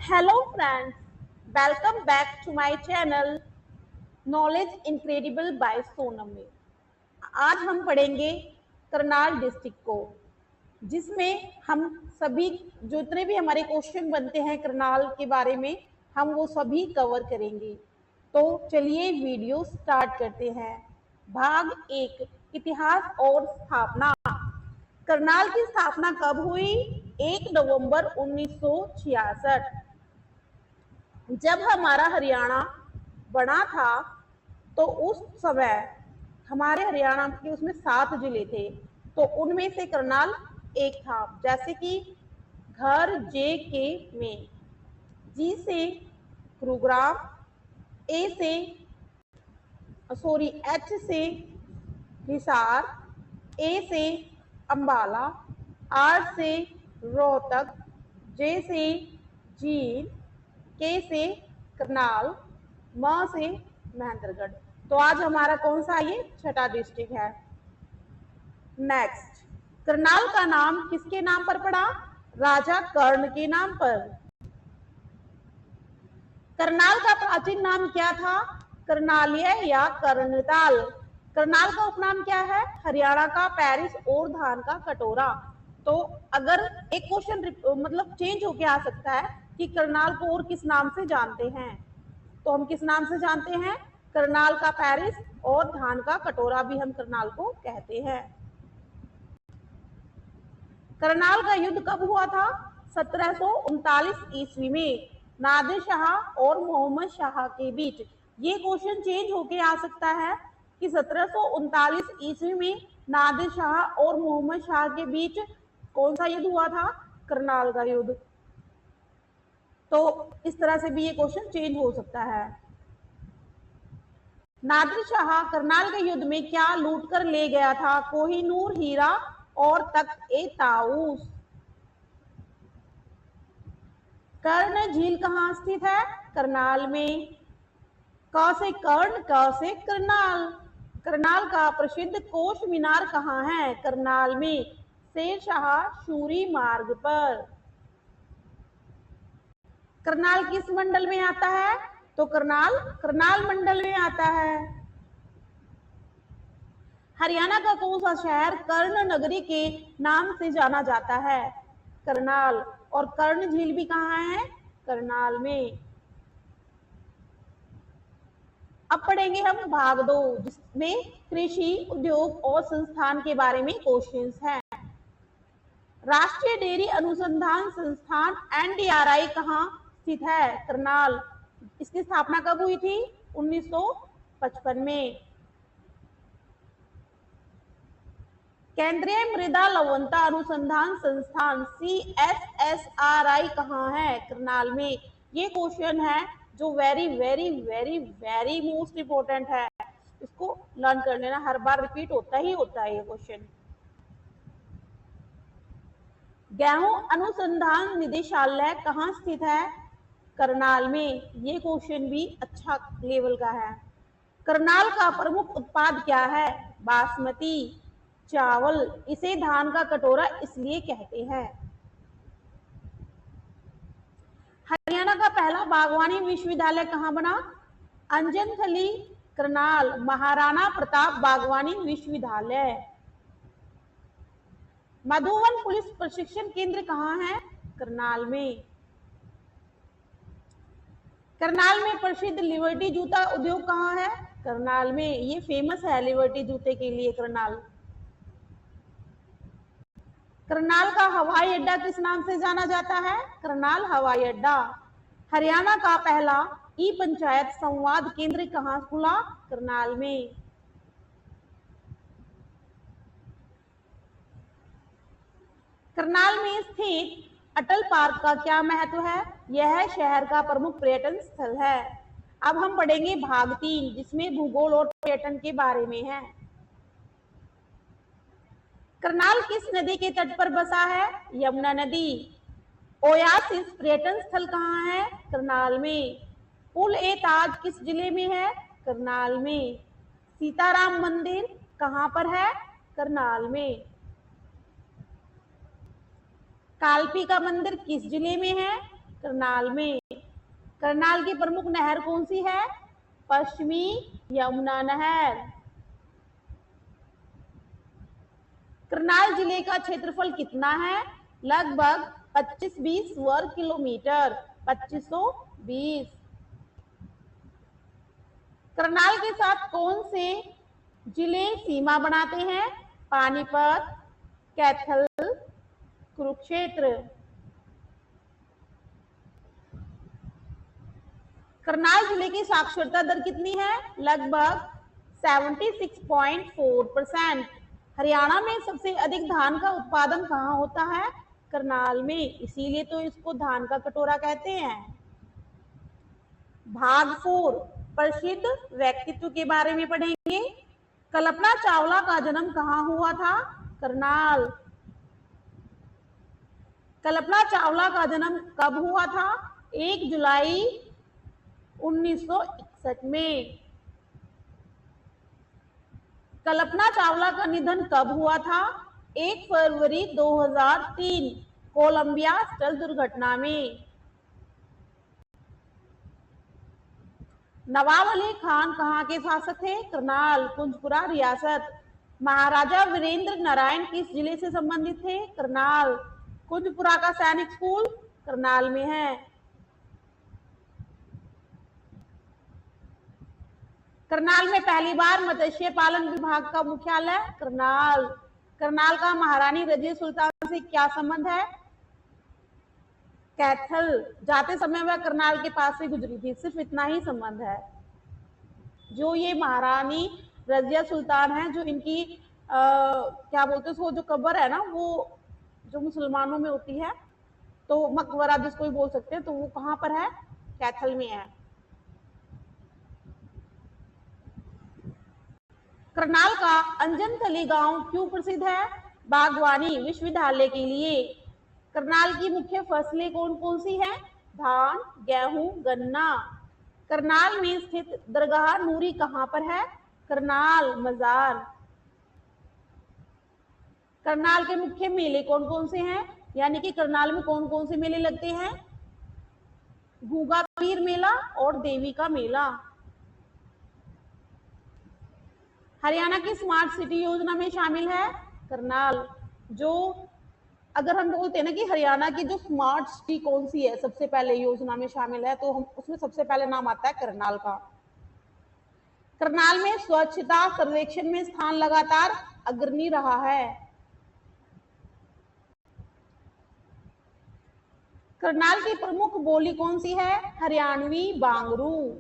Hello friends, welcome back to my channel Knowledge Incredible by Sonam में। आज हम पढ़ेंगे करनाल डिस्ट्रिक्ट को, जिसमें हम सभी जितने भी हमारे क्वेश्चन बनते हैं करनाल के बारे में हम वो सभी कवर करेंगे। तो चलिए वीडियो स्टार्ट करते हैं। भाग 1, इतिहास और स्थापना। करनाल की स्थापना कब हुई? 1 नवंबर 1966। जब हमारा हरियाणा बना था तो उस समय हमारे हरियाणा के उसमें 7 जिले थे, तो उनमें से करनाल एक था। जैसे कि घर जे के में, जी से गुरुग्राम, एच से हिसार, ए से अंबाला, आर से रोहतक, जे से जींद, के से करनाल, म से महेंद्रगढ़। तो आज हमारा कौन सा ये छठा डिस्ट्रिक्ट है। नेक्स्ट, करनाल का नाम किसके नाम पर पड़ा? राजा कर्ण के नाम पर। करनाल का प्राचीन नाम क्या था? करनालिय या कर्णताल। करनाल का उपनाम क्या है? हरियाणा का पेरिस और धान का कटोरा। तो अगर एक क्वेश्चन मतलब चेंज होके आ सकता है कि करनाल को और किस नाम से जानते हैं, तो हम किस नाम से जानते हैं? करनाल का पेरिस और धान का कटोरा भी हम करनाल को कहते हैं। करनाल का युद्ध कब हुआ था? 1739 ईस्वी में नादिर शाह और मोहम्मद शाह के बीच। ये क्वेश्चन चेंज होके आ सकता है कि 1739 ईस्वी में नादिर शाह और मोहम्मद शाह के बीच कौन सा युद्ध हुआ था? करनाल का युद्ध। तो इस तरह से भी ये क्वेश्चन चेंज हो सकता है। नादिर शाह करनाल के युद्ध में क्या लूट कर ले गया था? कोहिनूर हीरा और तख्त ए ताऊस। कर्ण झील कहाँ स्थित है? करनाल में। क से कर्ण, क से करनाल। करनाल का प्रसिद्ध कोश मीनार कहाँ है? करनाल में। शेरशाह शूरी मार्ग पर। करनाल किस मंडल में आता है? तो करनाल करनाल मंडल में आता है। हरियाणा का कौन सा शहर कर्ण नगरी के नाम से जाना जाता है? करनाल। और कर्ण झील भी कहाँ है? करनाल में। अब पढ़ेंगे हम भाग 2, जिसमें कृषि, उद्योग और संस्थान के बारे में क्वेश्चंस हैं। राष्ट्रीय डेयरी अनुसंधान संस्थान NDRI कहाँ स्थित है? करनाल। इसकी स्थापना कब हुई थी? 1955 में। केंद्रीय मृदा लवणता अनुसंधान संस्थान CSSRI कहाँ है? करनाल में। ये क्वेश्चन है जो very very very very most important है, इसको लर्न कर लेना, हर बार रिपीट होता ही होता है ये क्वेश्चन। गेहूं अनुसंधान निदेशालय कहाँ स्थित है? करनाल में। ये क्वेश्चन भी अच्छा लेवल का है। करनाल का प्रमुख उत्पाद क्या है? बासमती चावल। इसे धान का कटोरा इसलिए कहते हैं। हरियाणा का पहला बागवानी विश्वविद्यालय कहाँ बना? अंजनथली, करनाल। महाराणा प्रताप बागवानी विश्वविद्यालय। मधुवन पुलिस प्रशिक्षण केंद्र कहाँ है? करनाल में। करनाल में प्रसिद्ध लिबर्टी जूता उद्योग कहाँ है? करनाल में। ये फेमस है लिबर्टी जूते के लिए करनाल। करनाल का हवाई अड्डा किस नाम से जाना जाता है? करनाल हवाई अड्डा। हरियाणा का पहला ई पंचायत संवाद केंद्र कहाँ खुला? करनाल में। करनाल में स्थित अटल पार्क का क्या महत्व है? यह शहर का प्रमुख पर्यटन स्थल है। अब हम पढ़ेंगे भाग 3, जिसमें भूगोल और पर्यटन के बारे में है। करनाल किस नदी के तट पर बसा है? यमुना नदी। ओयासिस पर्यटन स्थल कहाँ है? करनाल में। पुल ए ताज किस जिले में है? करनाल में। सीताराम मंदिर कहाँ पर है? करनाल में। कालपी का मंदिर किस जिले में है? करनाल में। करनाल की प्रमुख नहर कौन सी है? पश्चिमी यमुना नहर। करनाल जिले का क्षेत्रफल कितना है? लगभग 25-20 वर्ग किलोमीटर, 2520। करनाल के साथ कौन से जिले सीमा बनाते हैं? पानीपत, कैथल, कुरुक्षेत्र। करनाल जिले की साक्षरता दर कितनी है? लगभग 76.4%। हरियाणा में सबसे अधिक धान का उत्पादन कहाँ होता है? करनाल में, इसीलिए तो इसको धान का कटोरा कहते हैं। भाग 4 प्रसिद्ध व्यक्तित्व के बारे में पढ़ेंगे। कल्पना चावला का जन्म कहाँ हुआ था? करनाल। कल्पना चावला का जन्म कब हुआ था? 1 जुलाई 1961 में। कल्पना चावला का निधन कब हुआ था? 1 फरवरी 2003 कोलंबिया स्थल दुर्घटना में। नवाब अली खान कहाँ के शासक थे? करनाल, कुंजपुरा रियासत। महाराजा वीरेंद्र नारायण किस जिले से संबंधित थे? करनाल। कुंजपुरा का सैनिक स्कूल करनाल में है। करनाल में पहली बार मत्स्य पालन विभाग का मुख्यालय करनाल। करनाल का महारानी रजिया सुल्तान से क्या संबंध है? कैथल, जाते समय वह करनाल के पास से गुजरी थी, सिर्फ इतना ही संबंध है। जो ये महारानी रजिया सुल्तान है, जो इनकी क्या बोलते हैं उसको, जो कब्र है ना, वो जो मुसलमानों में होती है, तो मकबरा जिसको भी बोल सकते हैं, तो वो कहाँ पर है? कैथल में है। करनाल का अंजनथली गांव क्यों प्रसिद्ध है? बागवानी विश्वविद्यालय के लिए। करनाल की मुख्य फसलें कौन कौन सी हैं? धान, गेहूं, गन्ना। करनाल में स्थित दरगाह नूरी कहां पर है? करनाल मजार। करनाल के मुख्य मेले कौन कौन से हैं? यानी कि करनाल में कौन कौन से मेले लगते हैं? घूगा पीर मेला और देवी का मेला। हरियाणा की स्मार्ट सिटी योजना में शामिल है करनाल। जो अगर हम बोलते हैं ना कि हरियाणा की जो स्मार्ट सिटी कौन सी है सबसे पहले योजना में शामिल है, तो हम उसमें सबसे पहले नाम आता है करनाल का। करनाल में स्वच्छता सर्वेक्षण में स्थान लगातार अग्रणी रहा है। करनाल की प्रमुख बोली कौन सी है? हरियाणवी बांगरू।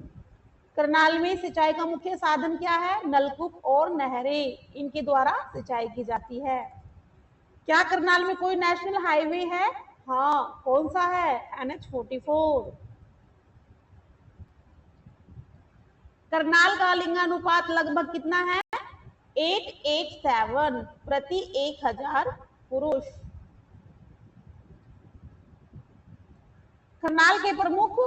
करनाल में सिंचाई का मुख्य साधन क्या है? नलकूप और नहरें, इनके द्वारा सिंचाई की जाती है। क्या करनाल में कोई नेशनल हाईवे है? हाँ, कौन सा है? NH-44। करनाल का लिंगानुपात लगभग कितना है? 8:7 प्रति 1000 पुरुष। करनाल के प्रमुख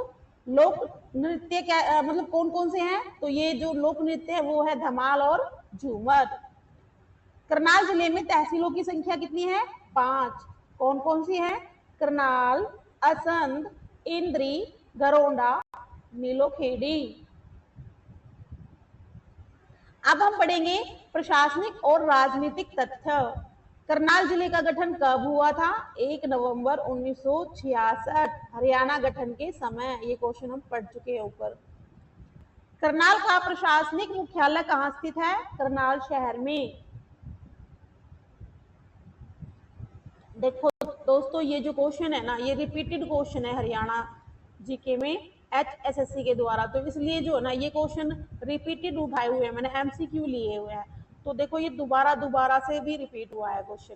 लोक नृत्य क्या मतलब कौन कौन से हैं? तो ये जो लोक नृत्य है वो है धमाल और झूमर। करनाल जिले में तहसीलों की संख्या कितनी है? 5। कौन कौन सी है? करनाल, असंध, इंद्री, गरोंडा, नीलोखेड़ी। अब हम पढ़ेंगे प्रशासनिक और राजनीतिक तथ्य। करनाल जिले का गठन कब हुआ था? 1 नवंबर 1966 हरियाणा गठन के समय। ये क्वेश्चन हम पढ़ चुके हैं ऊपर। करनाल का प्रशासनिक मुख्यालय कहाँ स्थित है? करनाल शहर में। देखो दोस्तों, ये जो क्वेश्चन है ना, ये रिपीटेड क्वेश्चन है हरियाणा जीके में HSSC के द्वारा, तो इसलिए जो है ना ये क्वेश्चन रिपीटेड उठाए हुए हैं, मैंने MCQ लिए हुए हैं। तो देखो ये दोबारा दोबारा से भी रिपीट हुआ है क्वेश्चन।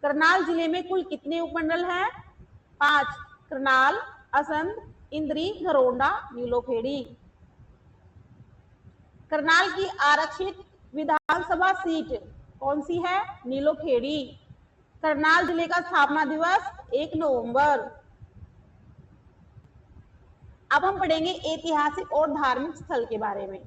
करनाल जिले में कुल कितने उपमंडल हैं? 5। करनाल, असंध, इंद्री, घरोंडा, नीलोखेड़ी। करनाल की आरक्षित विधानसभा सीट कौन सी है? नीलोखेड़ी। करनाल जिले का स्थापना दिवस 1 नवंबर। अब हम पढ़ेंगे ऐतिहासिक और धार्मिक स्थल के बारे में।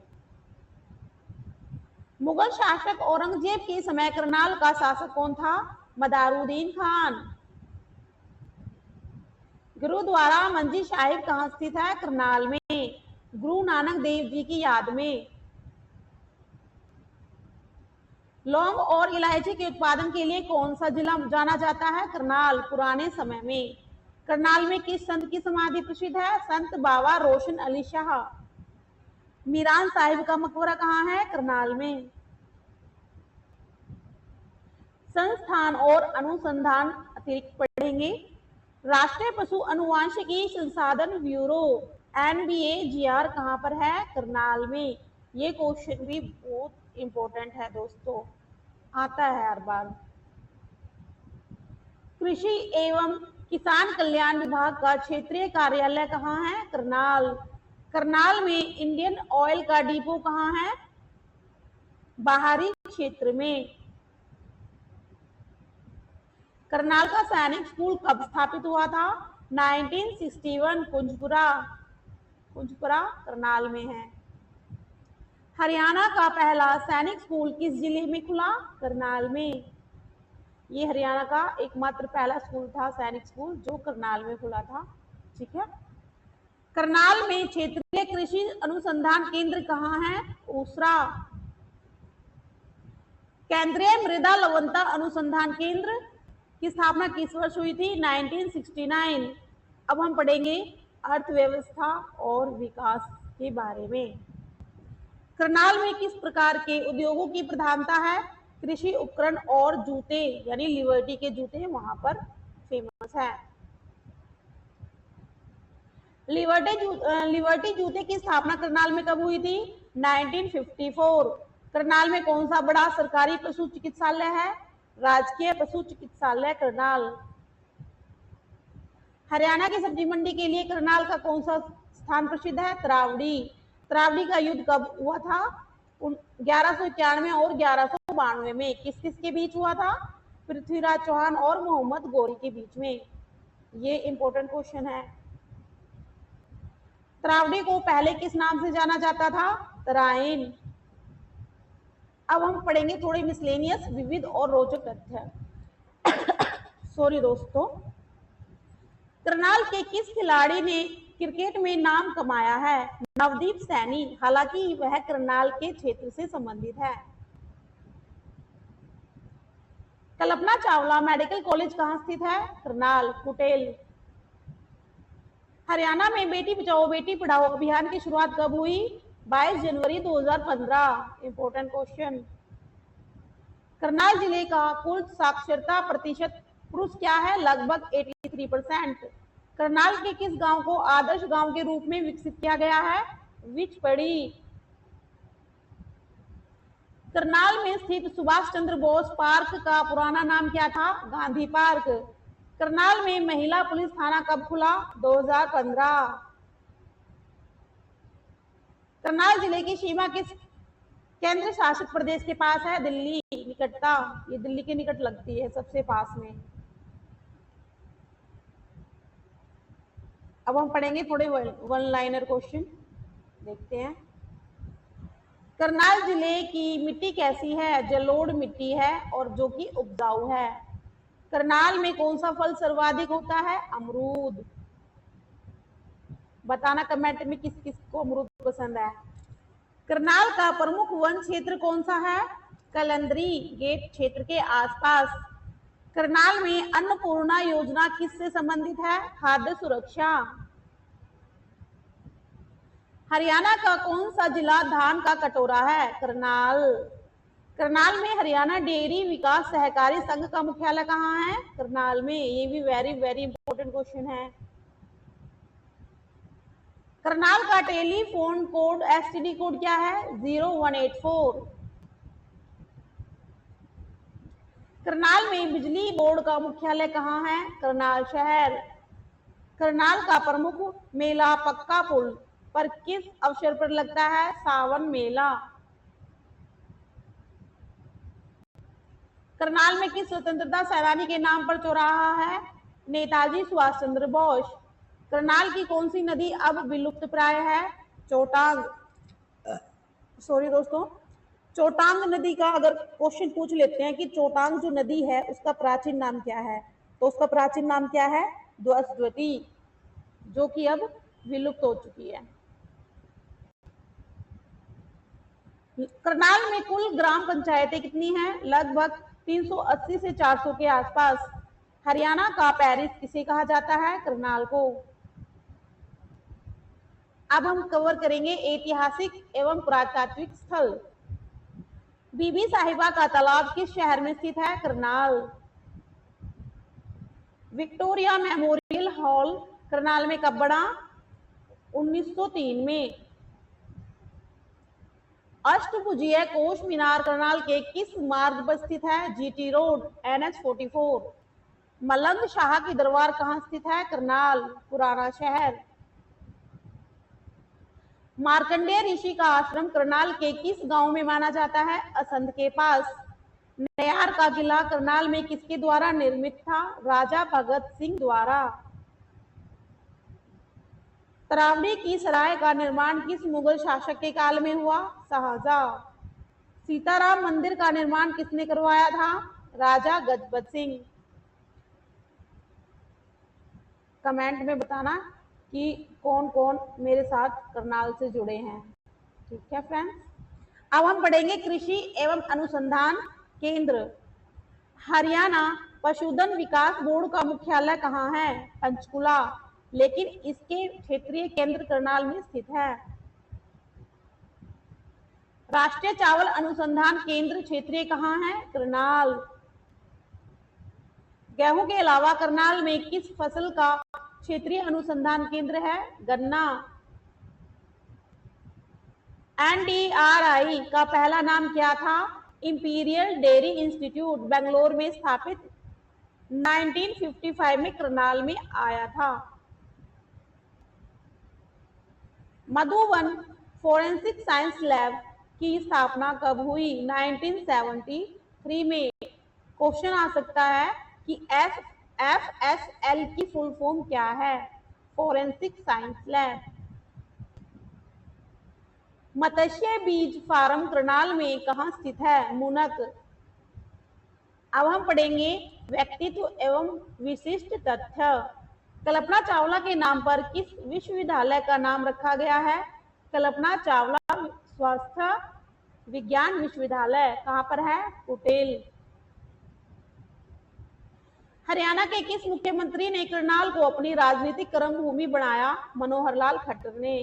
मुगल शासक औरंगजेब के समय करनाल का शासक कौन था? मदारुद्दीन खान। गुरुद्वारा मंजी साहिब कहाँ स्थित है? करनाल में, गुरु नानक देव जी की याद में। लौंग और इलायची के उत्पादन के लिए कौन सा जिला जाना जाता है? करनाल, पुराने समय में। करनाल में किस संत की समाधि प्रसिद्ध है? संत बाबा रोशन अली शाह। मीरान साहिब का मकबरा कहाँ है? करनाल में। संस्थान और अनुसंधान अतिरिक्त पढ़ेंगे। राष्ट्रीय पशु अनुवांशिकी संसाधन ब्यूरो NBAGR कहाँ पर है? करनाल में। ये क्वेश्चन भी बहुत इंपॉर्टेंट है दोस्तों, आता है हर बार। कृषि एवं किसान कल्याण विभाग का क्षेत्रीय कार्यालय कहाँ है? करनाल। करनाल में इंडियन ऑयल का डिपो कहाँ है? बाहरी क्षेत्र में। करनाल का सैनिक स्कूल कब स्थापित हुआ था? 1961, कुंजपुरा करनाल में है। हरियाणा का पहला सैनिक स्कूल किस जिले में खुला? करनाल में। ये हरियाणा का एकमात्र पहला स्कूल था, सैनिक स्कूल, जो करनाल में खुला था। ठीक है। करनाल में क्षेत्रीय कृषि अनुसंधान केंद्र कहाँ है? ऊसरा। केंद्रीय मृदा लवणता अनुसंधान केंद्र की स्थापना किस वर्ष हुई थी? 1969। अब हम पढ़ेंगे अर्थव्यवस्था और विकास के बारे में। करनाल में किस प्रकार के उद्योगों की प्रधानता है? कृषि उपकरण और जूते, यानी लिबर्टी के जूते वहां पर फेमस है। लिबर्टी जूते की स्थापना करनाल में कब हुई थी? 1954। करनाल में कौन सा बड़ा सरकारी पशु चिकित्सालय है? राजकीय पशु चिकित्सालय करनाल। हरियाणा की सब्जी मंडी के लिए करनाल का कौन सा स्थान प्रसिद्ध है? तरावड़ी। तरावड़ी का युद्ध कब हुआ था? 1191 और 1192 में। किस किस के बीच हुआ था? पृथ्वीराज चौहान और मोहम्मद गौरी के बीच में। ये इंपॉर्टेंट क्वेश्चन है। तरावड़ी को पहले किस नाम से जाना जाता था? तराइन। अब हम पढ़ेंगे थोड़े मिसलेनियस, विविध और रोचक तथ्य। सॉरी दोस्तों। करनाल के किस खिलाड़ी ने क्रिकेट में नाम कमाया है? नवदीप सैनी। हालांकि वह करनाल के क्षेत्र से संबंधित है। कल्पना चावला मेडिकल कॉलेज कहाँ स्थित है? करनाल, कुटेल। हरियाणा में बेटी बचाओ बेटी पढ़ाओ अभियान की शुरुआत कब हुई? 22 जनवरी 2015। Important question. करनाल जिले का कुल साक्षरता प्रतिशत पुरुष क्या है? लगभग 83%। करनाल के किस गांव को आदर्श गांव के रूप में विकसित किया गया है? विचपड़ी। करनाल में स्थित सुभाष चंद्र बोस पार्क का पुराना नाम क्या था? गांधी पार्क। करनाल में महिला पुलिस थाना कब खुला? 2015। करनाल जिले की सीमा किस केंद्र शासित प्रदेश के पास है? दिल्ली। निकटता, ये दिल्ली के निकट लगती है, सबसे पास में। अब हम पढ़ेंगे थोड़े वन लाइनर क्वेश्चन, देखते हैं। करनाल जिले की मिट्टी कैसी है? जलोढ़ मिट्टी है और जो कि उपजाऊ है। करनाल में कौन सा फल सर्वाधिक होता है? अमरूद। बताना कमेंट में किस किस को अमरूद पसंद है। करनाल का प्रमुख वन क्षेत्र कौन सा है? कलंदरी गेट क्षेत्र के आसपास। करनाल में अन्नपूर्णा योजना किससे संबंधित है? खाद्य सुरक्षा। हरियाणा का कौन सा जिला धान का कटोरा है? करनाल। करनाल में हरियाणा डेयरी विकास सहकारी संघ का मुख्यालय कहाँ है? करनाल में। ये भी वेरी वेरी इंपॉर्टेंट क्वेश्चन है। करनाल का टेलीफोन कोड STD कोड क्या है? 0184। करनाल में बिजली बोर्ड का मुख्यालय कहाँ है? करनाल शहर। करनाल का प्रमुख मेला पक्का पुल पर किस अवसर पर लगता है? सावन मेला। करनाल में किस स्वतंत्रता सेनानी के नाम पर चौराहा है? नेताजी सुभाष चंद्र बोस। करनाल की कौन सी नदी अब विलुप्त प्राय है? चोटांग। सॉरी दोस्तों, चोटांग नदी का अगर क्वेश्चन पूछ लेते हैं कि चोटांग जो नदी है उसका प्राचीन नाम क्या है, तो उसका प्राचीन नाम क्या है? द्वस्वती। जो कि अब विलुप्त हो चुकी है। करनाल में कुल ग्राम पंचायतें कितनी हैं? लगभग 380 से 400 के आसपास। हरियाणा का पेरिस किसे कहा जाता है? करनाल को। अब हम कवर करेंगे ऐतिहासिक एवं पुरातात्विक स्थल। बीबी साहिबा का तालाब किस शहर में स्थित है? Karnal. Victoria memorial hall Karnal में कब बना? 1903 में। अष्टभुजीय कोष मीनार करनाल के किस मार्ग पर स्थित है? GT road, NH 44। मलंग शाह की दरबार कहाँ स्थित है? करनाल, पुराना शहर। मार्कंडेय ऋषि का आश्रम करनाल के किस गांव में माना जाता है? असंध के पास। नयार का किला करनाल में किसके द्वारा निर्मित था? राजा भगत सिंह द्वारा। तरावड़ी की सराय का निर्माण किस मुगल शासक के काल में हुआ? शाहजहां। सीताराम मंदिर का निर्माण किसने करवाया था? राजा गजपत सिंह। कमेंट में बताना कि कौन कौन मेरे साथ करनाल से जुड़े हैं। ठीक है फ्रेंड्स, अब हम पढ़ेंगे कृषि एवं अनुसंधान केंद्र। हरियाणा पशुधन विकास बोर्ड का मुख्यालय कहाँ है? पंचकुला, लेकिन इसके क्षेत्रीय केंद्र करनाल में स्थित है। राष्ट्रीय चावल अनुसंधान केंद्र क्षेत्रीय कहाँ है? करनाल। गेहूं के अलावा करनाल में किस फसल का क्षेत्रीय अनुसंधान केंद्र है? गन्ना। NDRI का पहला नाम क्या था? इंपीरियल डेयरी इंस्टीट्यूट, बेंगलोर में स्थापित 1955 में करनाल में आया था। मधुबन फोरेंसिक साइंस लैब की स्थापना कब हुई? 1973 में। क्वेश्चन आ सकता है कि FSL की फुल फॉर्म क्या है? Forensic science lab. मत्स्य बीज फार्म करनाल में कहाँ स्थित है? मुनक। अब हम पढ़ेंगे व्यक्तित्व एवं विशिष्ट तथ्य। कल्पना चावला के नाम पर किस विश्वविद्यालय का नाम रखा गया है? कल्पना चावला स्वास्थ्य विज्ञान विश्वविद्यालय। कहाँ पर है? कुटेल। हरियाणा के किस मुख्यमंत्री ने करनाल को अपनी राजनीतिक कर्मभूमि बनाया? मनोहर लाल खट्टर ने।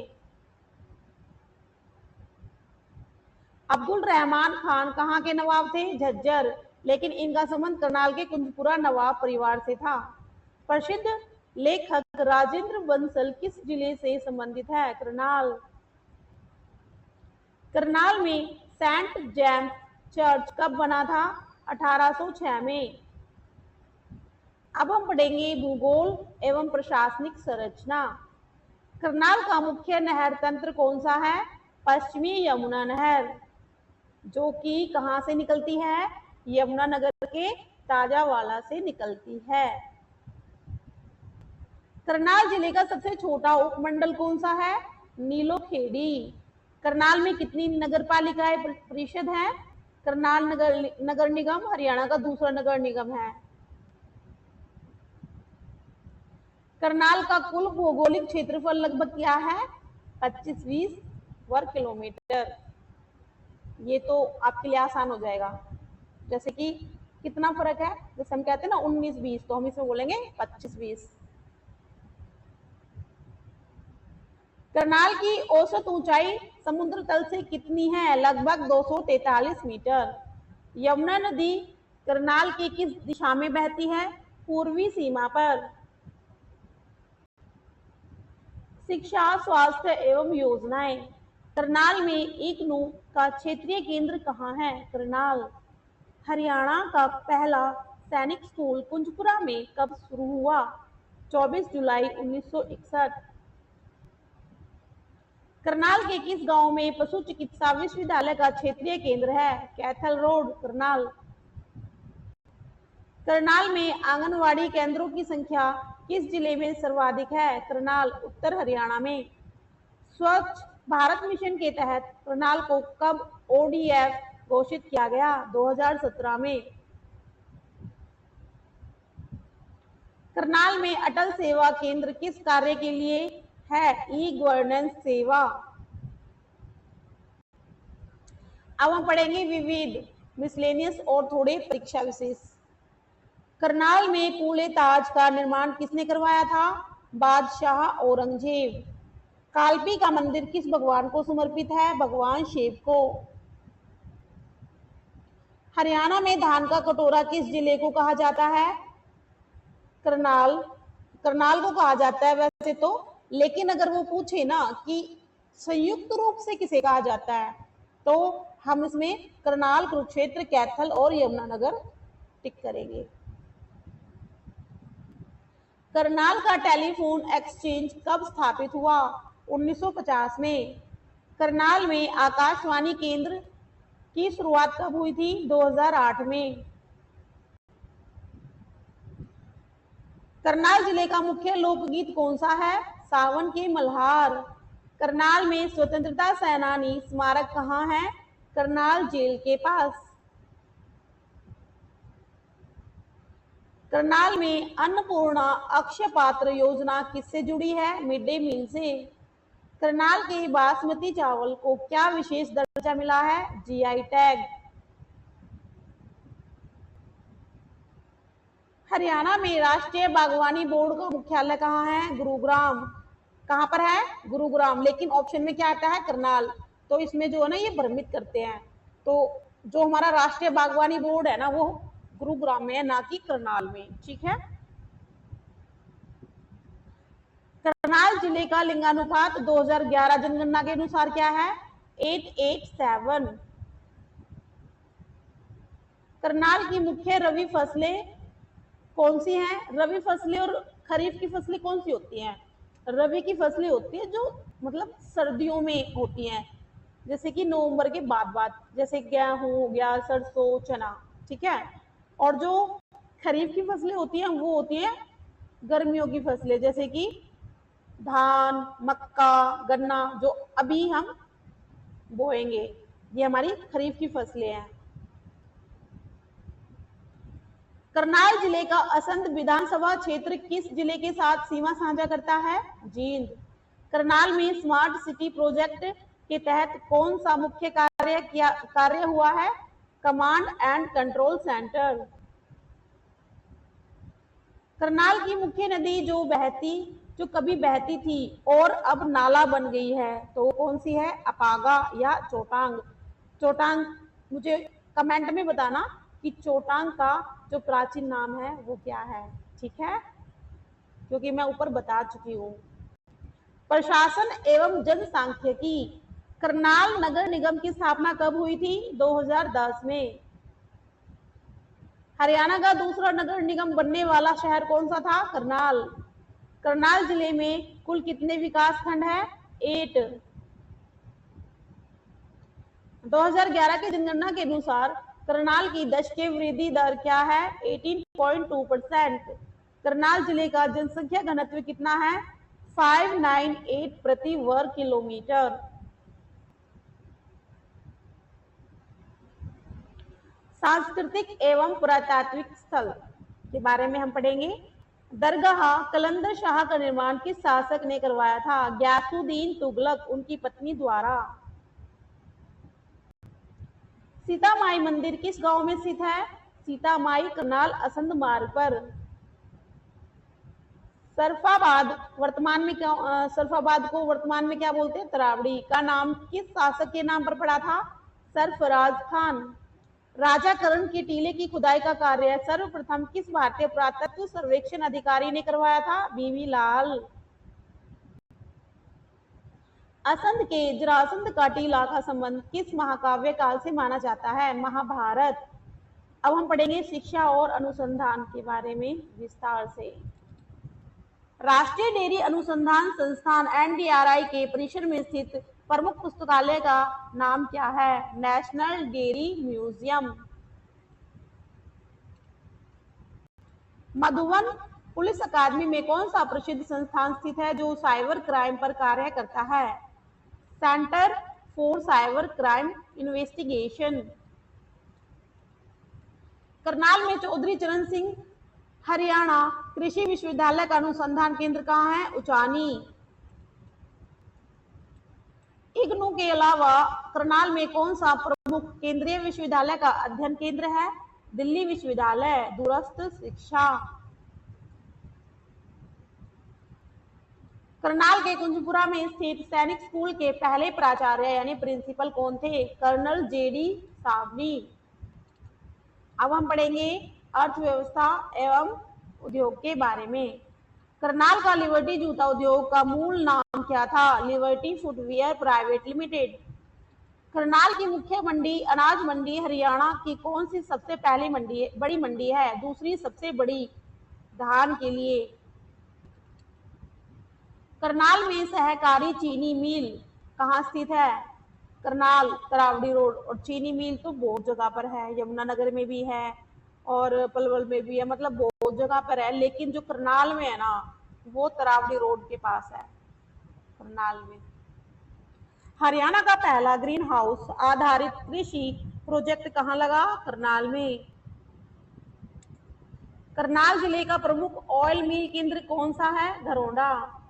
अब्दुल रहमान खान कहाँ के नवाब थे? झज्जर, लेकिन इनका संबंध करनाल के कुंजपुरा नवाब परिवार से था। प्रसिद्ध लेखक राजेंद्र बंसल किस जिले से संबंधित है? करनाल। करनाल में सेंट जेम्स चर्च कब बना था? 1806 में। अब हम पढ़ेंगे भूगोल एवं प्रशासनिक संरचना। करनाल का मुख्य नहर तंत्र कौन सा है? पश्चिमी यमुना नहर, जो कि कहां से निकलती है? यमुनानगर के ताजावाला से निकलती है। करनाल जिले का सबसे छोटा उपमंडल कौन सा है? नीलोखेड़ी। करनाल में कितनी नगर पालिकाएं परिषद है? करनाल नगर निगम हरियाणा का दूसरा नगर निगम है। करनाल का कुल भौगोलिक क्षेत्रफल लगभग क्या है? 25-20 वर्ग किलोमीटर। ये तो आपके लिए आसान हो जाएगा। जैसे कि कितना फर्क है, जैसे हम कहते हैं ना 19-20, तो हम इसमें बोलेंगे 25-20। करनाल की औसत ऊंचाई समुद्र तल से कितनी है? लगभग 243 मीटर। यमुना नदी करनाल की किस दिशा में बहती है? पूर्वी सीमा पर। शिक्षा, स्वास्थ्य एवं योजनाएं। करनाल में इग्नू का क्षेत्रीय केंद्र कहाँ है? करनाल। हरियाणा का पहला सैनिक स्कूल कुंजपुरा में कब शुरू हुआ? 24 जुलाई 1961। करनाल के किस गांव में पशु चिकित्सा विश्वविद्यालय का क्षेत्रीय केंद्र है? कैथल रोड, करनाल। करनाल में आंगनवाड़ी केंद्रों की संख्या किस जिले में सर्वाधिक है? करनाल, उत्तर हरियाणा में। स्वच्छ भारत मिशन के तहत करनाल को कब ODF घोषित किया गया? 2017 में। करनाल में अटल सेवा केंद्र किस कार्य के लिए है? ई गवर्नेंस सेवा। अब हम पढ़ेंगे विविध, मिसलेनियस और थोड़े परीक्षा विशेष। करनाल में कूले ताज का निर्माण किसने करवाया था? बादशाह औरंगजेब। कालपी का मंदिर किस भगवान को समर्पित है? भगवान शिव को। हरियाणा में धान का कटोरा किस जिले को कहा जाता है? करनाल। करनाल को कहा जाता है वैसे तो, लेकिन अगर वो पूछे ना कि संयुक्त रूप से किसे कहा जाता है, तो हम इसमें करनाल, कुरुक्षेत्र, कैथल और यमुनानगर टिक करेंगे। करनाल का टेलीफोन एक्सचेंज कब स्थापित हुआ? 1950 में। करनाल में आकाशवाणी केंद्र की शुरुआत कब हुई थी? 2008 में। करनाल जिले का मुख्य लोकगीत कौन सा है? सावन के मल्हार। करनाल में स्वतंत्रता सेनानी स्मारक कहाँ है? करनाल जेल के पास। करनाल में अन्नपूर्णा अक्षय पात्र योजना किससे जुड़ी है? मिड डे मील से। करनाल के बासमती चावल को क्या विशेष दर्जा मिला है? GI tag. हरियाणा में राष्ट्रीय बागवानी बोर्ड का मुख्यालय कहाँ है? गुरुग्राम। कहाँ पर है? गुरुग्राम। लेकिन ऑप्शन में क्या आता है? करनाल। तो इसमें जो है ना, ये भ्रमित करते हैं। तो जो हमारा राष्ट्रीय बागवानी बोर्ड है ना, वो गुरुग्राम में है, ना कि करनाल में। ठीक है। करनाल जिले का लिंगानुपात 2011 जनगणना के अनुसार क्या है? 887। करनाल की मुख्य रबी फसलें कौन सी हैं? रबी फसलें और खरीफ की फसलें कौन सी होती हैं? रबी की फसलें होती है जो मतलब सर्दियों में होती हैं, जैसे कि नवंबर के बाद बाद, जैसे गेहूं हो गया, सरसों, चना। ठीक है। और जो खरीफ की फसलें होती हैं वो होती हैं गर्मियों की फसलें, जैसे कि धान, मक्का, गन्ना, जो अभी हम बोएंगे, ये हमारी खरीफ की फसलें हैं। करनाल जिले का असंध विधानसभा क्षेत्र किस जिले के साथ सीमा साझा करता है? जींद। करनाल में स्मार्ट सिटी प्रोजेक्ट के तहत कौन सा मुख्य कार्य हुआ है? Command and control centre. Karnal की मुख्य नदी जो कभी बहती थी और अब नाला बन गई है, तो वो कौन सी है? अपागा या चोटांग। चोटांग। मुझे कमेंट में बताना कि चोटांग का जो प्राचीन नाम है वो क्या है। ठीक है, क्योंकि मैं ऊपर बता चुकी हूँ। प्रशासन एवं जनसांख्यिकी। करनाल नगर निगम की स्थापना कब हुई थी? 2010 में। हरियाणा का दूसरा नगर निगम बनने वाला शहर कौन सा था? करनाल। करनाल जिले में कुल कितने विकास खंड हैं? 8। 2011 की जनगणना के अनुसार करनाल की दशकीय वृद्धि दर क्या है? 18.2%। करनाल जिले का जनसंख्या घनत्व कितना है? 598 प्रति वर्ग किलोमीटर। सांस्कृतिक एवं पुरातात्विक स्थल के बारे में हम पढ़ेंगे। दरगाह कलंदर शाह का निर्माण किस शासक ने करवाया था? गयासुद्दीन तुगलक, उनकी पत्नी द्वारा। सीता माई मंदिर किस गांव में स्थित है? सीता माई करनाल असंध मार्ग पर। सरफाबाद को वर्तमान में क्या बोलते हैं? तरावड़ी। का नाम किस शासक के नाम पर पड़ा था? सरफराज खान। राजा करण के टीले की खुदाई का कार्य सर्वप्रथम किस भारतीय पुरातत्व सर्वेक्षण अधिकारी ने करवाया था? बीवी लाल। असंध के जरासंध का टीला का संबंध किस महाकाव्य काल से माना जाता है? महाभारत। अब हम पढ़ेंगे शिक्षा और अनुसंधान के बारे में विस्तार से। राष्ट्रीय डेयरी अनुसंधान संस्थान एनडीआरआई के परिसर में स्थित प्रमुख पुस्तकालय का नाम क्या है? National dairy museum. Madhuban police academy में कौन सा प्रसिद्ध संस्थान स्थित है जो साइबर क्राइम पर कार्य करता है? Centre for cyber crime investigation. Karnal में चौधरी चरण सिंह हरियाणा कृषि विश्वविद्यालय का अनुसंधान केंद्र कहाँ है? उचानी। इग्नू के अलावा करनाल में कौन सा प्रमुख केंद्रीय विश्वविद्यालय का अध्ययन केंद्र है? दिल्ली विश्वविद्यालय। दूरस्थ शिक्षा। करनाल के कुंजपुरा में स्थित सैनिक स्कूल के पहले प्राचार्य यानी प्रिंसिपल कौन थे? कर्नल जेडी सावनी। अब हम पढ़ेंगे अर्थव्यवस्था एवं उद्योग के बारे में। करनाल का लिबर्टी जूता उद्योग का मूल नाम क्या था? Liberty footwear private limited. Karnal की मुख्य मंडी अनाज मंडी हरियाणा की कौन सी सबसे पहली मंडी बड़ी मंडी है? दूसरी सबसे बड़ी धान के लिए। करनाल में सहकारी चीनी मिल कहाँ स्थित है? करनाल तरावड़ी रोड। और चीनी मिल तो बहुत जगह पर है, यमुनानगर में भी है और पलवल में भी है, मतलब बहुत जगह पर है, लेकिन जो करनाल में है ना वो तरावड़ी रोड के पास है करनाल में। हरियाणा का पहला ग्रीन हाउस आधारित कृषि प्रोजेक्ट कहाँ लगा? करनाल में। करनाल जिले का प्रमुख ऑयल मिल केंद्र कौन सा है? धरोडा।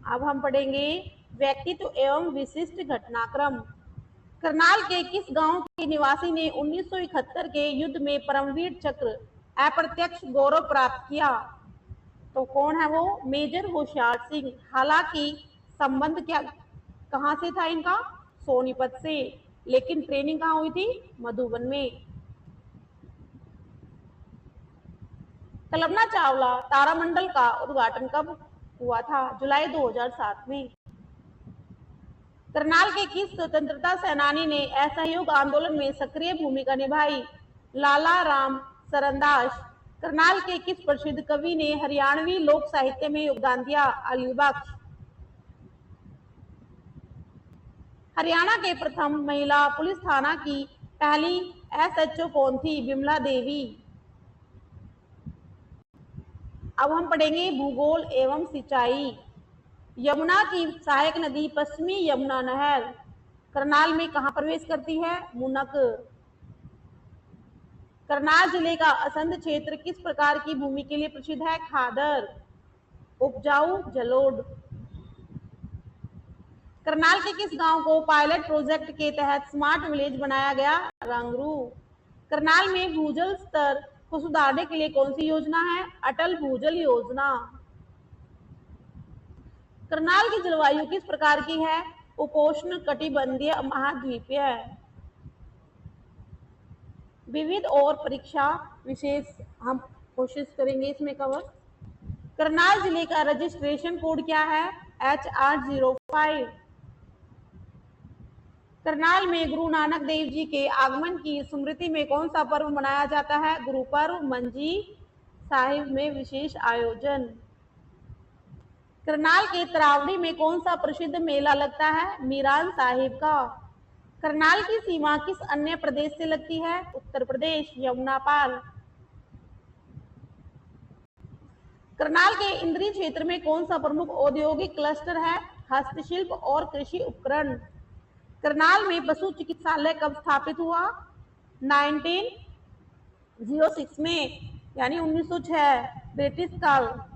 अब हम पढ़ेंगे व्यक्तित्व एवं विशिष्ट घटनाक्रम। करनाल के किस गांव के निवासी ने 1971 के युद्ध में परमवीर चक्र अप्रत्यक्ष गौरव प्राप्त किया? तो कौन है वो? मेजर होशियार सिंह। हालांकि संबंध क्या कहां से था इनका? सोनीपत से, लेकिन ट्रेनिंग कहां हुई थी? मधुबन में। कल्पना चावला तारामंडल का उद्घाटन कब हुआ था? जुलाई 2007 में। करनाल के किस स्वतंत्रता सेनानी ने असहयोग आंदोलन में सक्रिय भूमिका निभाई? लाला राम सरनदास। करनाल के किस प्रसिद्ध कवि ने हरियाणवी लोक साहित्य में योगदान दिया? अली बख्श। हरियाणा के प्रथम महिला पुलिस थाना की पहली एसएचओ कौन थी? विमला देवी। अब हम पढ़ेंगे भूगोल एवं सिंचाई। यमुना की सहायक नदी पश्चिमी यमुना नहर करनाल में कहां प्रवेश करती है? मुनक। करनाल जिले का असंध क्षेत्र किस प्रकार की भूमि के लिए प्रसिद्ध है? खादर, उपजाऊ जलोढ़। करनाल के किस गांव को पायलट प्रोजेक्ट के तहत स्मार्ट विलेज बनाया गया? रंगरू। करनाल में भूजल स्तर को सुधारने के लिए कौन सी योजना है? अटल भूजल योजना। करनाल की जलवायु किस प्रकार की है? उपोष्ण कटिबंधीय महाद्वीपीय। विविध और परीक्षा विशेष हम कोशिश करेंगे इसमें कवर। करनाल जिले का रजिस्ट्रेशन कोड क्या है? HR05। करनाल में गुरु नानक देव जी के आगमन की स्मृति में कौन सा पर्व मनाया जाता है? गुरु पर्व। मंजी साहिब में विशेष आयोजन। करनाल के तरावड़ी में कौन सा प्रसिद्ध मेला लगता है? मीरान साहिब का। करनाल की सीमा किस अन्य प्रदेश से लगती है? उत्तर प्रदेश। यमुना पार। करनाल के इंद्री क्षेत्र में कौन सा प्रमुख औद्योगिक क्लस्टर है? हस्तशिल्प और कृषि उपकरण। करनाल में पशु चिकित्सालय कब स्थापित हुआ? 1906 में, यानी 1906 ब्रिटिश काल।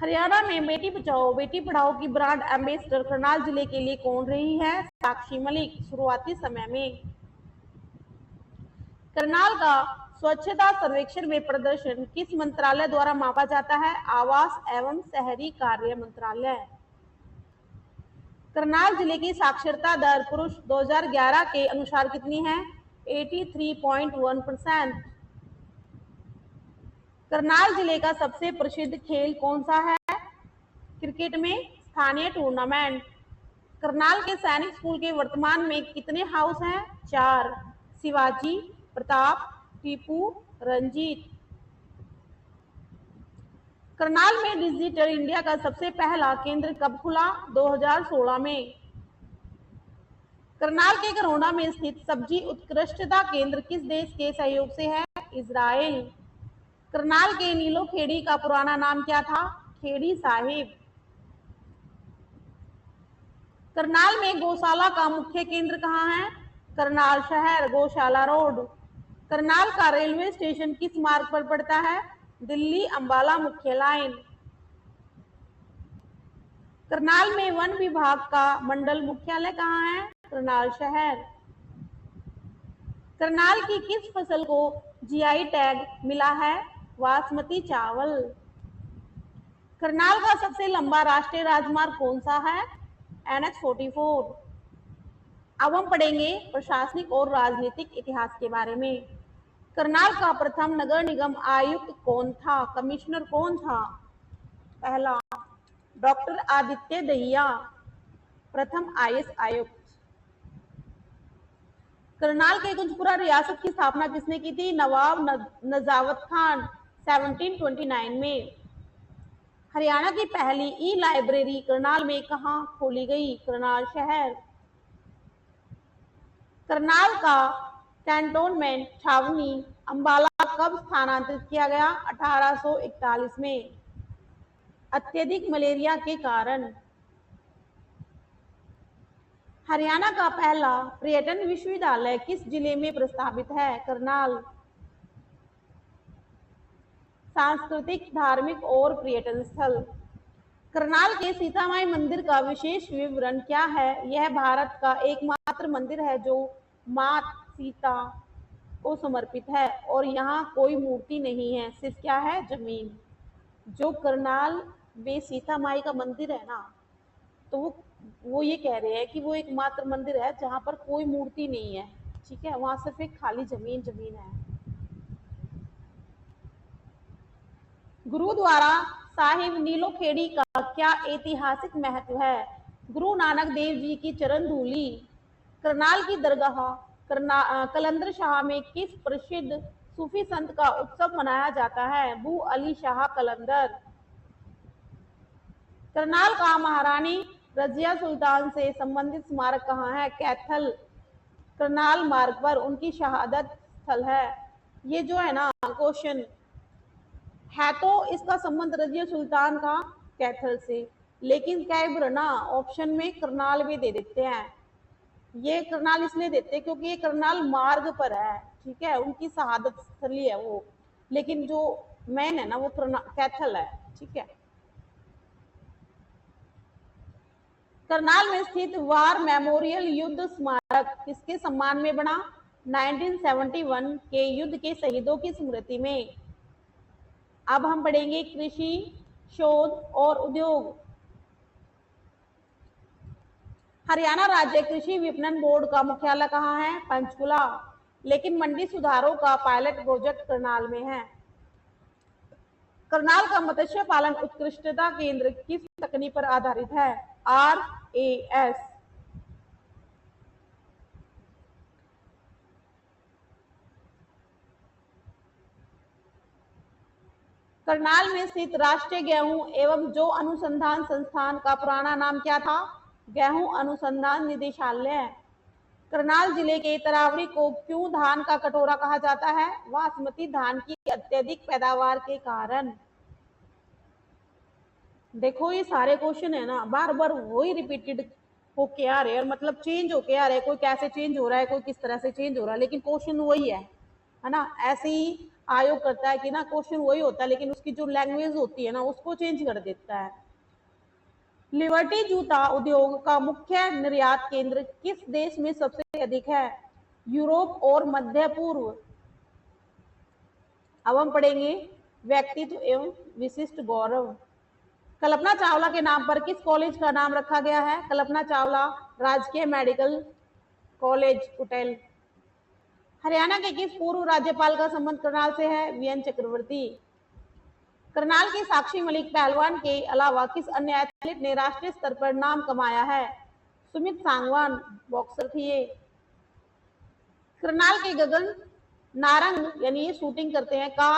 हरियाणा में बेटी बचाओ बेटी पढ़ाओ की ब्रांड एम्बेसडर करनाल जिले के लिए कौन रही है? साक्षी मलिक। शुरुआती समय में करनाल का स्वच्छता सर्वेक्षण में प्रदर्शन किस मंत्रालय द्वारा मापा जाता है? आवास एवं शहरी कार्य मंत्रालय। करनाल जिले की साक्षरता दर पुरुष 2011 के अनुसार कितनी है? 83.1%। करनाल जिले का सबसे प्रसिद्ध खेल कौन सा है? क्रिकेट में स्थानीय टूर्नामेंट। करनाल के सैनिक स्कूल के वर्तमान में कितने हाउस हैं? 4। शिवाजी, प्रताप, टीपू, रंजीत। करनाल में डिजिटल इंडिया का सबसे पहला केंद्र कब खुला? 2016 में। करनाल के गरोडा में स्थित सब्जी उत्कृष्टता केंद्र किस देश के सहयोग से है? इजराइल। करनाल के नीलो खेड़ी का पुराना नाम क्या था? खेड़ी साहिब। करनाल में गौशाला का मुख्य केंद्र कहाँ है? करनाल शहर, गौशाला रोड। करनाल का रेलवे स्टेशन किस मार्ग पर पड़ता है? दिल्ली अंबाला मुख्य लाइन। करनाल में वन विभाग का मंडल मुख्यालय कहाँ है? करनाल शहर। करनाल की किस फसल को जीआई टैग मिला है? बासमती चावल। करनाल का सबसे लंबा राष्ट्रीय राजमार्ग कौन सा है? NH-44। अब हम पढ़ेंगे प्रशासनिक और राजनीतिक इतिहास के बारे में। करनाल का प्रथम नगर निगम आयुक्त कौन था? कमिश्नर कौन था? पहला डॉक्टर आदित्य दहिया, प्रथम IAS आयुक्त। करनाल के कुंजपुरा रियासत की स्थापना किसने की थी? नवाब नजावत खान 1729 में। हरियाणा की पहली ई लाइब्रेरी करनाल में कहाँ खोली गई? करनाल शहर। करनाल का कैंटोनमेंट छावनी अंबाला कब स्थानांतरित किया गया? 1841 में। अत्यधिक मलेरिया के कारण। हरियाणा का पहला पर्यटन विश्वविद्यालय किस जिले में प्रस्तावित है? करनाल। सांस्कृतिक, धार्मिक और पर्यटन स्थल। करनाल के सीतामाई मंदिर का विशेष विवरण क्या है? यह भारत का एकमात्र मंदिर है जो मां सीता को समर्पित है और यहाँ कोई मूर्ति नहीं है, सिर्फ क्या है? जमीन। जो करनाल में सीता माई का मंदिर है ना, तो वो ये कह रहे हैं कि वो एकमात्र मंदिर है जहां पर कोई मूर्ति नहीं है, ठीक है, वहां सिर्फ एक खाली जमीन जमीन है। गुरुद्वारा साहिब नीलोखेड़ी का क्या ऐतिहासिक महत्व है? गुरु नानक देव जी की चरण धूलि। करनाल की दरगाह कलंदर शाह में किस प्रसिद्ध सूफी संत का उत्सव मनाया जाता है? बू अली शाह कलंदर। करनाल का महारानी रजिया सुल्तान से संबंधित स्मारक कहाँ है? कैथल। करनाल मार्ग पर उनकी शहादत स्थल है। ये जो है ना क्वेश्चन है, तो इसका संबंध रजिया सुल्तान का कैथल से, लेकिन कैब्र ना ऑप्शन में करनाल में दे देते हैं। ये करनाल इसलिए देते हैं क्योंकि ये करनाल मार्ग पर है, ठीक है, उनकी शहादत स्थली है वो, लेकिन जो मेन है ना वो कैथल है, ठीक है। करनाल में स्थित वार मेमोरियल युद्ध स्मारक किसके सम्मान में बना? 1971 के युद्ध के शहीदों की स्मृति में। अब हम पढ़ेंगे कृषि, शोध और उद्योग। हरियाणा राज्य कृषि विपणन बोर्ड का मुख्यालय कहाँ है? पंचकुला। लेकिन मंडी सुधारों का पायलट प्रोजेक्ट करनाल में है। करनाल का मत्स्य पालन उत्कृष्टता केंद्र किस तकनीक पर आधारित है? RAS। करनाल में स्थित राष्ट्रीय गेहूं एवं जौ अनुसंधान संस्थान का पुराना नाम क्या था? गेहूं अनुसंधान निदेशालय। करनाल जिले के तरावड़ी को क्यों धान का कटोरा कहा जाता है? बासमती धान की अत्यधिक पैदावार के कारण। देखो ये सारे क्वेश्चन है ना बार बार वही रिपीटेड होके आ रहे हैं, मतलब चेंज होके आ रहे हैं, कोई कैसे चेंज हो रहा है, कोई किस तरह से चेंज हो रहा है, लेकिन क्वेश्चन वही है ना। ऐसे ही आयोग करता है कि ना क्वेश्चन वही होता है, लेकिन उसकी जो लैंग्वेज होती है ना उसको चेंज कर देता है। लिबर्टी जूता उद्योग का मुख्य निर्यात केंद्र किस देश में सबसे अधिक है? यूरोप और मध्य पूर्व। अब हम पढ़ेंगे व्यक्तित्व एवं विशिष्ट गौरव। कल्पना चावला के नाम पर किस कॉलेज का नाम रखा गया है? कल्पना चावला राजकीय मेडिकल कॉलेज कुटेल। हरियाणा के किस पूर्व राज्यपाल का संबंध करनाल से है? VN चक्रवर्ती। करनाल के साक्षी मलिक पहलवान के अलावा किस अन्य एथलीट ने राष्ट्रीय स्तर पर नाम कमाया है? सुमित सांगवान बॉक्सर थी ये। करनाल के गगन नारंग यानी ये शूटिंग करते हैं का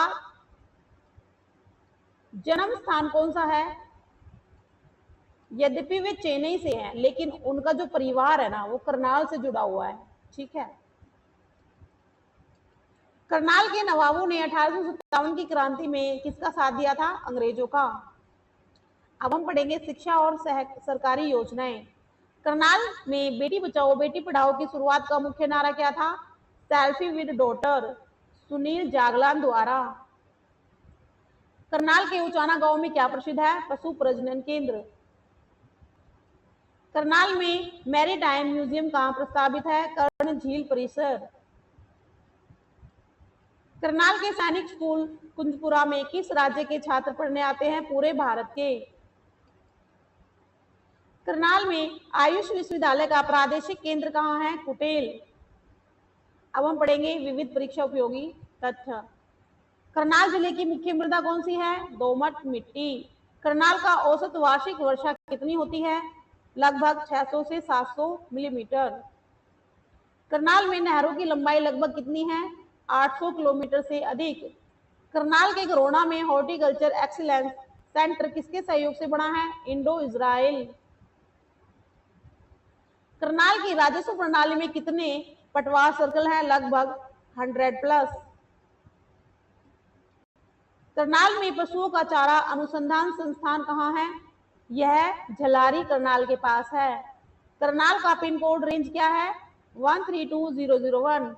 जन्म स्थान कौन सा है? यद्यपि वे चेन्नई से हैं, लेकिन उनका जो परिवार है ना वो करनाल से जुड़ा हुआ है, ठीक है। करनाल के नवाबों ने 1857 की क्रांति में किसका साथ दिया था? अंग्रेजों का। अब हम पढ़ेंगे शिक्षा और सरकारी योजनाएं। करनाल में बेटी बचाओ बेटी पढ़ाओ की शुरुआत का मुख्य नारा क्या था? Selfie with daughter. Sunil Jaglan द्वारा। करनाल के उचाना गांव में क्या प्रसिद्ध है? पशु प्रजनन केंद्र। करनाल में मैरीटाइम म्यूजियम कहाँ प्रस्तावित है? कर्ण झील परिसर। करनाल के सैनिक स्कूल कुंजपुरा में किस राज्य के छात्र पढ़ने आते हैं? पूरे भारत के। करनाल में आयुष विश्वविद्यालय का प्रादेशिक केंद्र कहाँ है? कुटेल। अब हम पढ़ेंगे विविध परीक्षा उपयोगी तथ्य। करनाल जिले की मुख्य मृदा कौन सी है? दोमट मिट्टी। करनाल का औसत वार्षिक वर्षा कितनी होती है? लगभग 600 से 700 मिलीमीटर। करनाल में नहरों की लंबाई लगभग कितनी है? 800 किलोमीटर से अधिक। करनाल के गरोना में हॉर्टिकल्चर एक्सीलेंस सेंटर किसके सहयोग से बना है? Indo Israel. करनाल की राजस्व प्रणाली में कितने पटवार सर्कल हैं? लगभग 100+। करनाल में पशुओं का चारा अनुसंधान संस्थान कहाँ है? यह झलारी करनाल के पास है। करनाल का पिन कोड रेंज क्या है? 132001।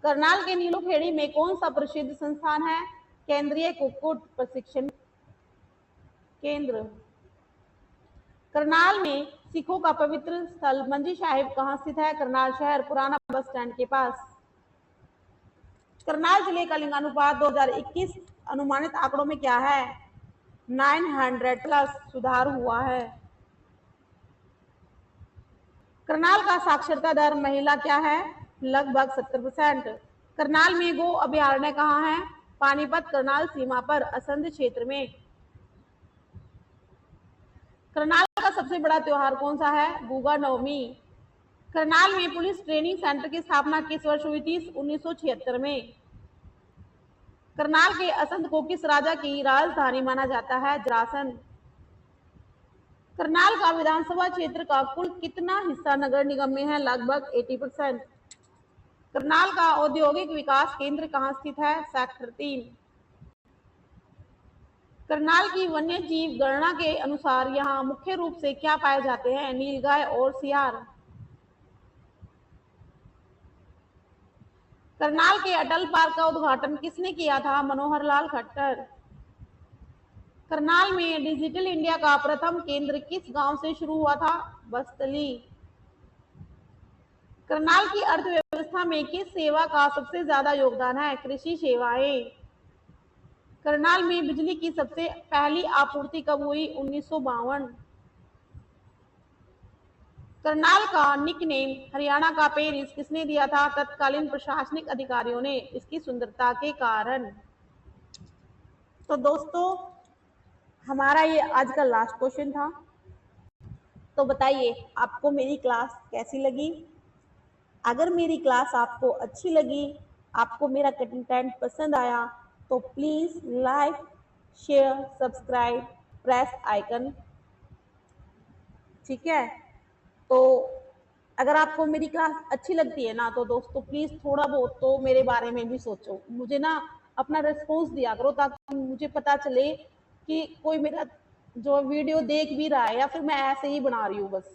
करनाल के नीलोखेड़ी में कौन सा प्रसिद्ध संस्थान है? केंद्रीय कुक्कुट प्रशिक्षण केंद्र। करनाल में सिखों का पवित्र स्थल मंजी साहिब कहाँ स्थित है? करनाल शहर पुराना बस स्टैंड के पास। करनाल जिले का लिंगानुपात 2021 अनुमानित आंकड़ों में क्या है? 900+। सुधार हुआ है। करनाल का साक्षरता दर महिला क्या है? लगभग 70%। करनाल में गो अभयारण्य कहाँ है? पानीपत करनाल सीमा पर असंध क्षेत्र में। करनाल का सबसे बड़ा त्योहार कौन सा है? गुगा नवमी। करनाल में पुलिस ट्रेनिंग सेंटर की स्थापना किस वर्ष हुई थी? 1976 में। करनाल के असंध को किस राजा की राजधानी माना जाता है? जरासंध। करनाल का विधानसभा क्षेत्र का कुल कितना हिस्सा नगर निगम में है? लगभग 80%। करनाल का औद्योगिक विकास केंद्र कहाँ स्थित है? सेक्टर 3। करनाल की वन्य जीव गणना के अनुसार यहाँ मुख्य रूप से क्या पाए जाते हैं? नीलगाय और सियार। करनाल के अटल पार्क का उद्घाटन किसने किया था? मनोहर लाल खट्टर। करनाल में डिजिटल इंडिया का प्रथम केंद्र किस गांव से शुरू हुआ था? बस्तली। करनाल की अर्थव्यवस्था में किस सेवा का सबसे ज्यादा योगदान है? कृषि सेवाएं। करनाल में बिजली की सबसे पहली आपूर्ति कब हुई? 1952। करनाल का निकनेम हरियाणा का पेरिस किसने दिया था? तत्कालीन प्रशासनिक अधिकारियों ने, इसकी सुंदरता के कारण। तो दोस्तों हमारा ये आज का लास्ट क्वेश्चन था। तो बताइए आपको मेरी क्लास कैसी लगी? अगर मेरी क्लास आपको अच्छी लगी, आपको मेरा कंटेंट पसंद आया, तो please like, share, subscribe, press icon. ठीक है। तो अगर आपको मेरी क्लास अच्छी लगती है ना, तो दोस्तों प्लीज थोड़ा बहुत तो मेरे बारे में भी सोचो, मुझे ना अपना रिस्पॉन्स दिया करो, ताकि मुझे पता चले कि कोई मेरा जो वीडियो देख भी रहा है या फिर मैं ऐसे ही बना रही हूँ बस।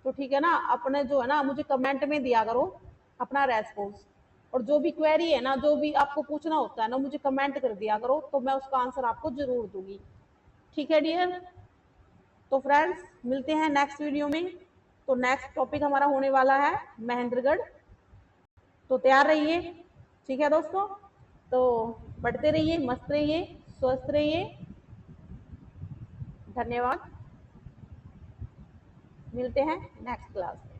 तो ठीक है ना, अपने जो है ना मुझे कमेंट में दिया करो अपना रेस्पॉन्स, और जो भी क्वेरी है ना, जो भी आपको पूछना होता है ना, मुझे कमेंट कर दिया करो, तो मैं उसका आंसर आपको जरूर दूंगी। ठीक है डियर। तो फ्रेंड्स मिलते हैं नेक्स्ट वीडियो में। तो नेक्स्ट टॉपिक हमारा होने वाला है महेंद्रगढ़। तो तैयार रहिए। ठीक है दोस्तों। तो पढ़ते रहिए, मस्त रहिए, स्वस्थ रहिए। धन्यवाद। मिलते हैं नेक्स्ट क्लास में।